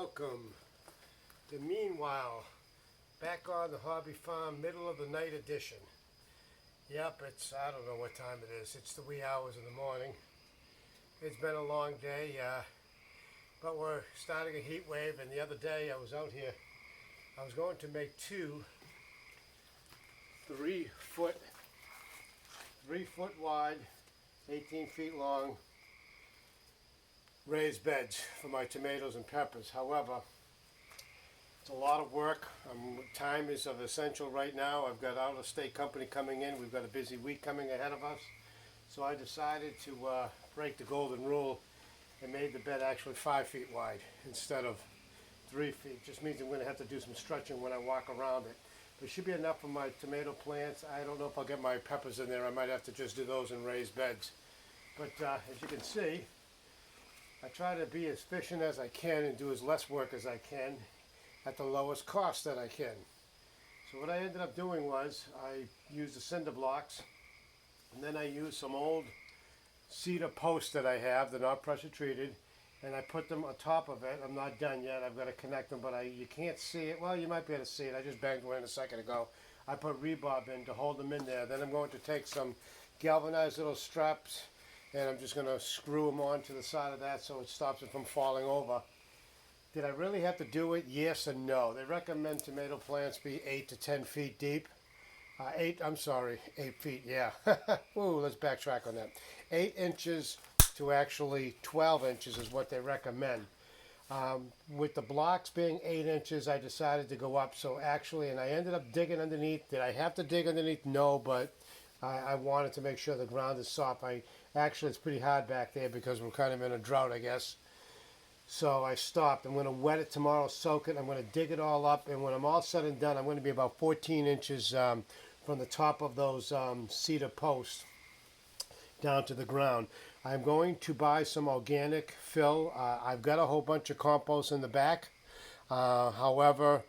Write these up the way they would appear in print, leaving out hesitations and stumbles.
welcome to Meanwhile, back on the Hobby Farm, middle of the night edition. Yep, I don't know what time it is. It's the wee hours of the morning. It's been a long day, but we're starting a heat wave, and the other day I was out here. I was going to make two 3 foot wide, 18 feet long raised beds for my tomatoes and peppers. However, it's a lot of work. Time is of essential right now. I've got out-of-state company coming in. We've got a busy week coming ahead of us. So I decided to break the golden rule and made the bed actually 5 feet wide instead of 3 feet. Just means I'm going to have to do some stretching when I walk around it. But it should be enough for my tomato plants. I don't know if I'll get my peppers in there. I might have to just do those in raised beds. But as you can see, I try to be as efficient as I can and do as less work as I can at the lowest cost that I can. So what I ended up doing was I used the cinder blocks, and then I used some old cedar posts that I have. They're not pressure treated, and I put them on top of it. I'm not done yet. I've got to connect them, but you can't see it. Well, you might be able to see it. I just banged one in a second ago. I put rebar in to hold them in there. Then I'm going to take some galvanized little straps, and I'm just going to screw them onto the side of that so it stops it from falling over. Did I really have to do it? Yes and no. They recommend tomato plants be 8 to 10 feet deep. 8 feet, yeah. Ooh, let's backtrack on that. 8 inches to actually 12 inches is what they recommend. With the blocks being 8 inches, I decided to go up. So actually, and I ended up digging underneath. Did I have to dig underneath? No, but I wanted to make sure the ground is soft. Actually, it's pretty hard back there because we're kind of in a drought, I guess. So I stopped. I'm going to wet it tomorrow, soak it. I'm going to dig it all up. And when I'm all said and done, I'm going to be about 14 inches from the top of those cedar posts down to the ground. I'm going to buy some organic fill. I've got a whole bunch of compost in the back. However,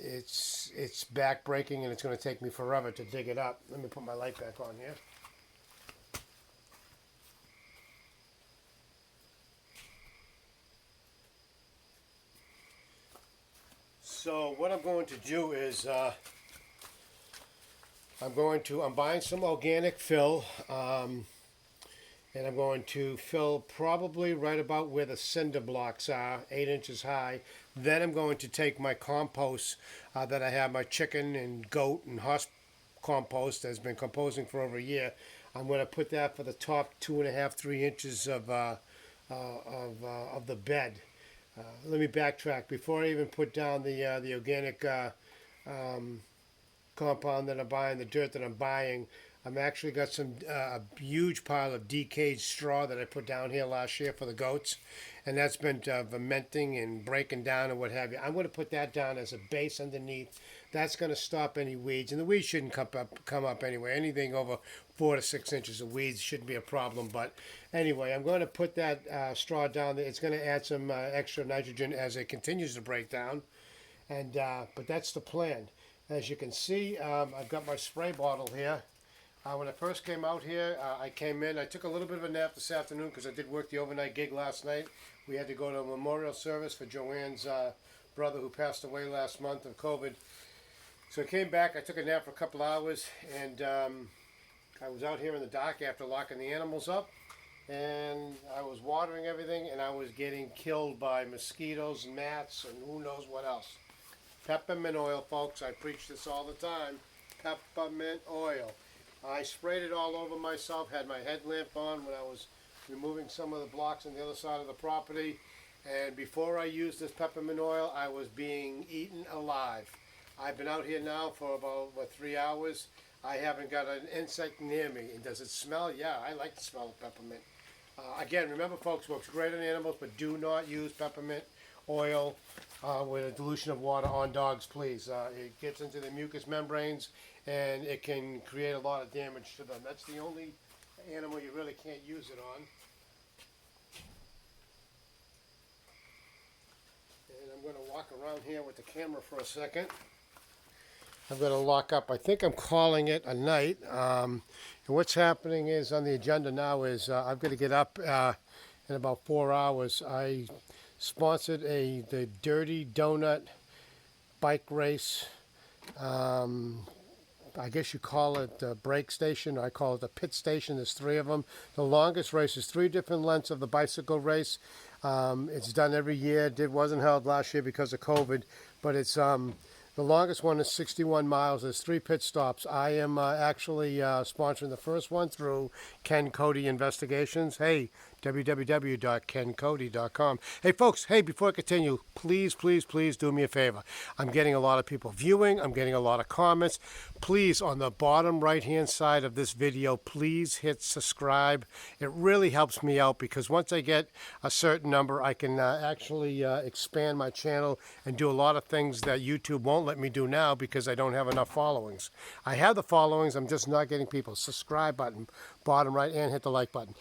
it's back breaking and it's going to take me forever to dig it up. Let me put my light back on here. So what I'm going to do is I'm buying some organic fill, and I'm going to fill probably right about where the cinder blocks are, 8 inches high. Then I'm going to take my compost that I have, my chicken and goat and horse compost that's been composting for over a year. I'm going to put that for the top 2.5, 3 inches of the bed. Let me backtrack. Before I even put down the organic compound that I'm buying, the dirt that I'm buying, I'm actually got a huge pile of decayed straw that I put down here last year for the goats, and that's been fermenting and breaking down and what have you. I'm going to put that down as a base underneath. That's going to stop any weeds, and the weeds shouldn't come up anyway. Anything over 4 to 6 inches of weeds shouldn't be a problem. But anyway, I'm going to put that straw down there. It's going to add some extra nitrogen as it continues to break down, and but that's the plan. As you can see, I've got my spray bottle here. When I first came out here, I came in. I took a little bit of a nap this afternoon because I did work the overnight gig last night. We had to go to a memorial service for Joanne's brother who passed away last month of COVID. So I came back, I took a nap for a couple hours, and I was out here in the dark after locking the animals up, and I was watering everything, and I was getting killed by mosquitoes, gnats, and who knows what else. Peppermint oil, folks. I preach this all the time. Peppermint oil. I sprayed it all over myself, had my headlamp on when I was removing some of the blocks on the other side of the property, and before I used this peppermint oil, I was being eaten alive. I've been out here now for about 3 hours. I haven't got an insect near me. And does it smell? Yeah, I like the smell of peppermint. Again, remember folks, works great on animals, but do not use peppermint oil with a dilution of water on dogs, please. It gets into the mucous membranes and it can create a lot of damage to them. That's the only animal you really can't use it on. And I'm going to walk around here with the camera for a second. I'm going to lock up. I think I'm calling it a night. And what's happening is on the agenda now is I've got to get up in about 4 hours. I sponsored the Dirty Donut bike race. I guess you call it the break station. I call it the pit station. There's 3 of them. The longest race is 3 different lengths of the bicycle race. It's done every year. It wasn't held last year because of COVID, but it's the longest one is 61 miles. There's 3 pit stops. I am actually sponsoring the first one through Ken Cody Investigations. Hey, www.kencody.com. Hey, folks, hey, before I continue, please, please, please do me a favor. I'm getting a lot of people viewing. I'm getting a lot of comments. Please, on the bottom right-hand side of this video, please hit subscribe. It really helps me out because once I get a certain number, I can actually expand my channel and do a lot of things that YouTube won't let me do now because I don't have enough followings. I have the followings. I'm just not getting people. Subscribe button, bottom right, and hit the like button.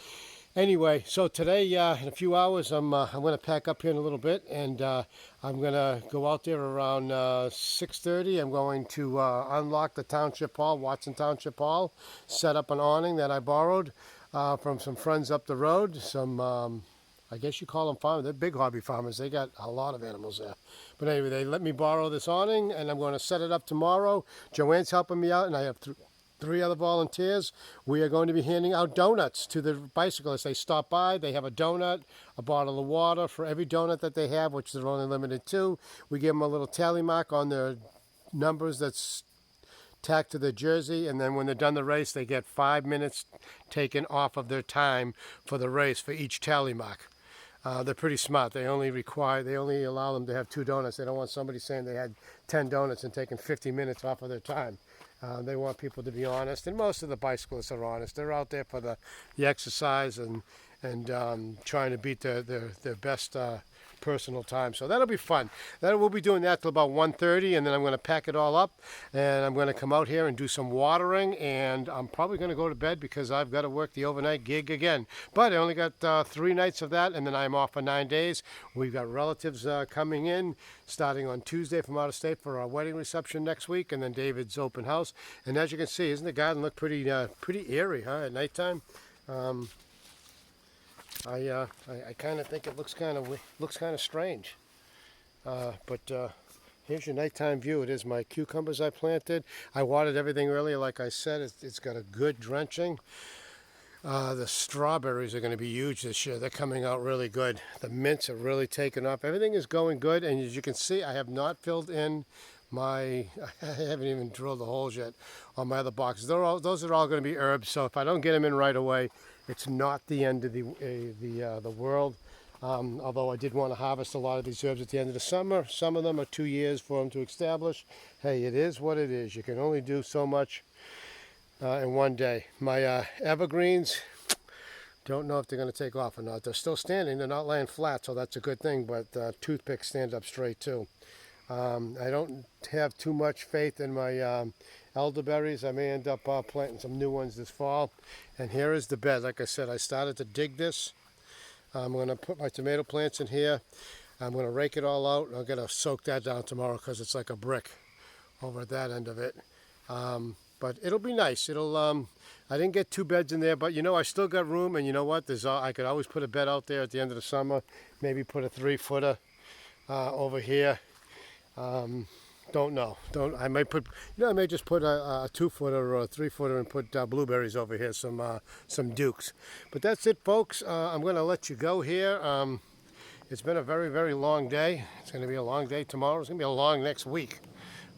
Anyway, so today, in a few hours, I'm going to pack up here in a little bit, and I'm going to go out there around 6:30. I'm going to unlock the Township Hall, Watson Township Hall, set up an awning that I borrowed from some friends up the road. Some, I guess you call them farmers. They're big hobby farmers. They got a lot of animals there. But anyway, they let me borrow this awning, and I'm going to set it up tomorrow. Joanne's helping me out, and I have 3 other volunteers. We are going to be handing out donuts to the bicyclists. They stop by, they have a donut, a bottle of water for every donut that they have, which they're only limited to. We give them a little tally mark on their numbers that's tacked to their jersey, and then when they're done the race, they get 5 minutes taken off of their time for the race for each tally mark. They're pretty smart. They only allow them to have 2 donuts. They don't want somebody saying they had 10 donuts and taking 50 minutes off of their time. They want people to be honest, and most of the bicyclists are honest. They're out there for the exercise and trying to beat their best personal time. So that'll be fun. We'll be doing that till about 1:30, and then I'm going to pack it all up, and I'm going to come out here and do some watering, and I'm probably going to go to bed because I've got to work the overnight gig again. But I only got 3 nights of that, and then I'm off for 9 days. We've got relatives coming in starting on Tuesday from out of state for our wedding reception next week, and then David's open house. And as you can see, isn't the garden look pretty eerie, huh, at nighttime? I kind of think it looks kind of strange, but here's your nighttime view. It is my cucumbers I planted. I watered everything earlier, like I said. It's got a good drenching. The strawberries are going to be huge this year. They're coming out really good. The mints are really taken off. Everything is going good, and as you can see, I have not filled in I haven't even drilled the holes yet on my other boxes. Those are all going to be herbs, so if I don't get them in right away, it's not the end of the world. Although I did want to harvest a lot of these herbs at the end of the summer. Some of them are 2 years for them to establish. Hey, it is what it is. You can only do so much in one day. My evergreens, don't know if they're going to take off or not. They're still standing. They're not laying flat, so that's a good thing, but toothpicks stand up straight too. I don't have too much faith in my elderberries. I may end up planting some new ones this fall. And here is the bed. Like I said, I started to dig this. I'm going to put my tomato plants in here. I'm going to rake it all out. I'm going to soak that down tomorrow because it's like a brick over at that end of it. But it'll be nice. I didn't get 2 beds in there, but you know, I still got room. And you know what? I could always put a bed out there at the end of the summer. Maybe put a 3-footer over here. Don't know. I may just put a 2-footer or a 3-footer and put blueberries over here, some dukes. But that's it, folks. I'm going to let you go here. It's been a very, very long day. It's going to be a long day tomorrow. It's going to be a long next week.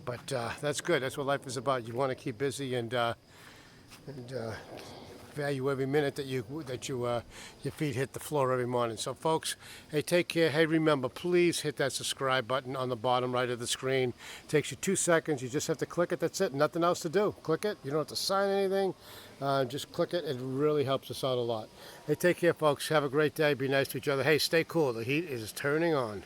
But that's good. That's what life is about. You want to keep busy and value every minute that your feet hit the floor every morning. So folks, hey, take care. Hey, remember, please hit that subscribe button on the bottom right of the screen. It takes you 2 seconds. You just have to click it. That's it. Nothing else to do. Click it. You don't have to sign anything. Just click it. It really helps us out a lot. Hey, take care, folks. Have a great day. Be nice to each other. Hey, stay cool. The heat is turning on.